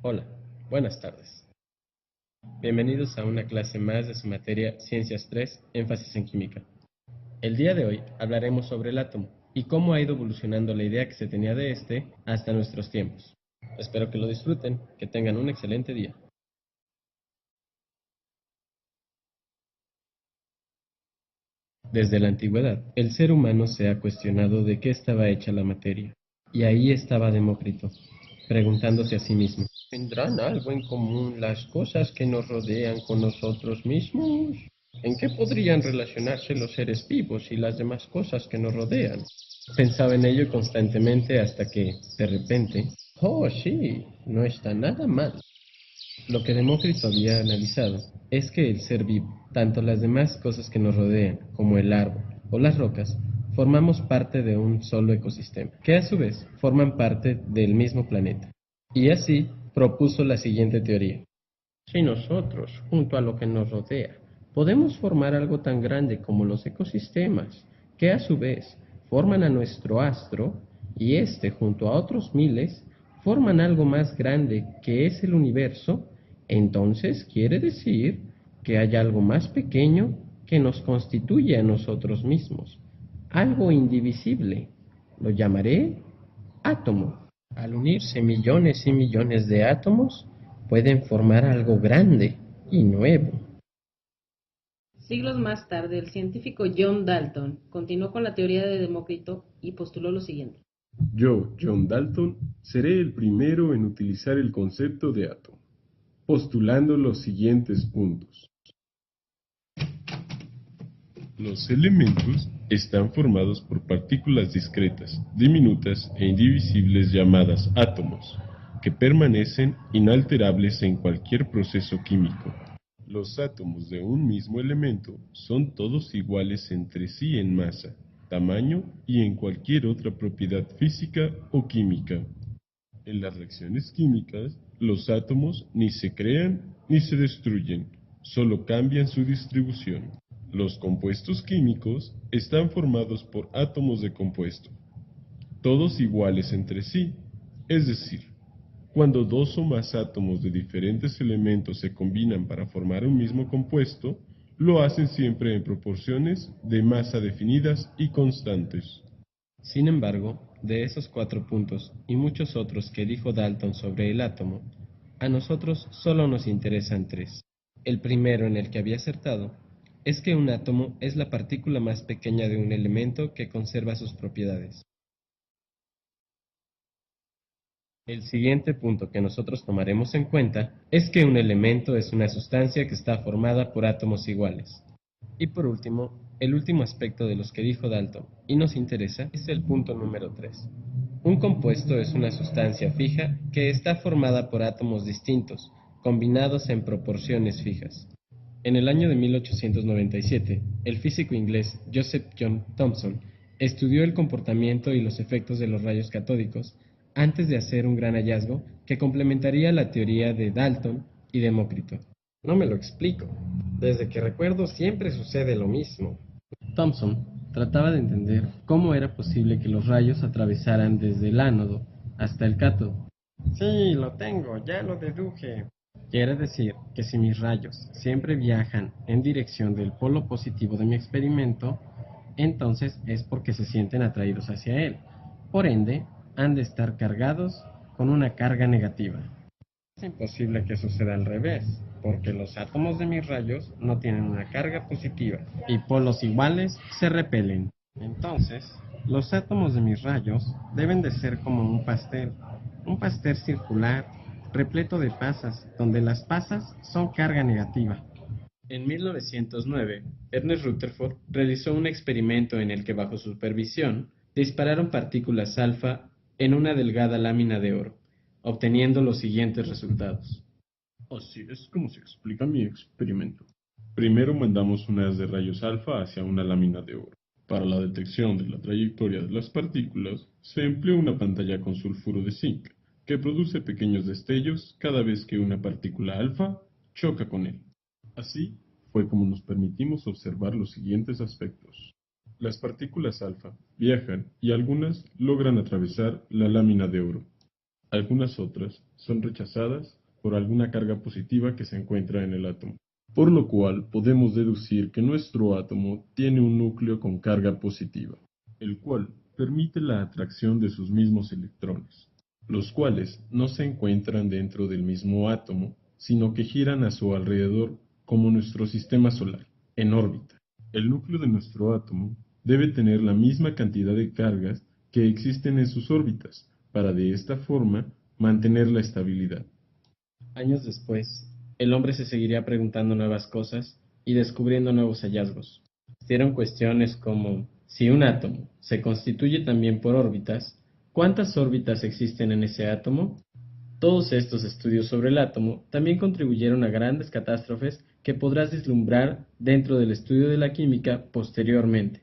Hola, buenas tardes. Bienvenidos a una clase más de su materia Ciencias 3, énfasis en química. El día de hoy hablaremos sobre el átomo y cómo ha ido evolucionando la idea que se tenía de este hasta nuestros tiempos. Espero que lo disfruten, que tengan un excelente día. Desde la antigüedad, el ser humano se ha cuestionado de qué estaba hecha la materia. Y ahí estaba Demócrito, preguntándose a sí mismo, ¿tendrán algo en común las cosas que nos rodean con nosotros mismos? ¿En qué podrían relacionarse los seres vivos y las demás cosas que nos rodean? Pensaba en ello constantemente hasta que, de repente, oh sí, no está nada mal. Lo que Demócrito había analizado es que el ser vivo, tanto las demás cosas que nos rodean, como el árbol o las rocas, formamos parte de un solo ecosistema, que a su vez forman parte del mismo planeta. Y así propuso la siguiente teoría. Si nosotros, junto a lo que nos rodea, podemos formar algo tan grande como los ecosistemas, que a su vez forman a nuestro astro, y éste junto a otros miles, forman algo más grande que es el universo, entonces quiere decir que hay algo más pequeño que nos constituye a nosotros mismos, algo indivisible. Lo llamaré átomo. Al unirse millones y millones de átomos, pueden formar algo grande y nuevo. Siglos más tarde, el científico John Dalton continuó con la teoría de Demócrito y postuló lo siguiente. Yo, John Dalton, seré el primero en utilizar el concepto de átomo, postulando los siguientes puntos. Los elementos están formados por partículas discretas, diminutas e indivisibles llamadas átomos, que permanecen inalterables en cualquier proceso químico. Los átomos de un mismo elemento son todos iguales entre sí en masa, tamaño y en cualquier otra propiedad física o química. En las reacciones químicas, los átomos ni se crean ni se destruyen, solo cambian su distribución. Los compuestos químicos están formados por átomos de compuesto, todos iguales entre sí, es decir, cuando dos o más átomos de diferentes elementos se combinan para formar un mismo compuesto, lo hacen siempre en proporciones de masa definidas y constantes. Sin embargo, de esos 4 puntos y muchos otros que dijo Dalton sobre el átomo, a nosotros solo nos interesan 3. El primero en el que había acertado es que un átomo es la partícula más pequeña de un elemento que conserva sus propiedades. El siguiente punto que nosotros tomaremos en cuenta es que un elemento es una sustancia que está formada por átomos iguales. Y por último, el último aspecto de los que dijo Dalton y nos interesa es el punto número 3. Un compuesto es una sustancia fija que está formada por átomos distintos, combinados en proporciones fijas. En el año de 1897, el físico inglés Joseph John Thomson estudió el comportamiento y los efectos de los rayos catódicos antes de hacer un gran hallazgo que complementaría la teoría de Dalton y Demócrito. No me lo explico. Desde que recuerdo siempre sucede lo mismo. Thomson trataba de entender cómo era posible que los rayos atravesaran desde el ánodo hasta el cátodo. Sí, lo tengo, ya lo deduje. Quiere decir que si mis rayos siempre viajan en dirección del polo positivo de mi experimento, entonces es porque se sienten atraídos hacia él. Por ende, han de estar cargados con una carga negativa. Es imposible que suceda al revés, porque los átomos de mis rayos no tienen una carga positiva y polos iguales se repelen. Entonces, los átomos de mis rayos deben de ser como un pastel circular repleto de pasas, donde las pasas son carga negativa. En 1909, Ernest Rutherford realizó un experimento en el que bajo supervisión dispararon partículas alfa en una delgada lámina de oro, obteniendo los siguientes resultados. Así es como se explica mi experimento. Primero mandamos un haz de rayos alfa hacia una lámina de oro. Para la detección de la trayectoria de las partículas, se emplea una pantalla con sulfuro de zinc, que produce pequeños destellos cada vez que una partícula alfa choca con él. Así fue como nos permitimos observar los siguientes aspectos. Las partículas alfa viajan y algunas logran atravesar la lámina de oro. Algunas otras son rechazadas por alguna carga positiva que se encuentra en el átomo, por lo cual podemos deducir que nuestro átomo tiene un núcleo con carga positiva, el cual permite la atracción de sus mismos electrones, los cuales no se encuentran dentro del mismo átomo, sino que giran a su alrededor como nuestro sistema solar, en órbita. El núcleo de nuestro átomo debe tener la misma cantidad de cargas que existen en sus órbitas, para de esta forma mantener la estabilidad. Años después, el hombre se seguiría preguntando nuevas cosas y descubriendo nuevos hallazgos. Hicieron cuestiones como, si un átomo se constituye también por órbitas, ¿cuántas órbitas existen en ese átomo? Todos estos estudios sobre el átomo también contribuyeron a grandes catástrofes que podrás vislumbrar dentro del estudio de la química posteriormente.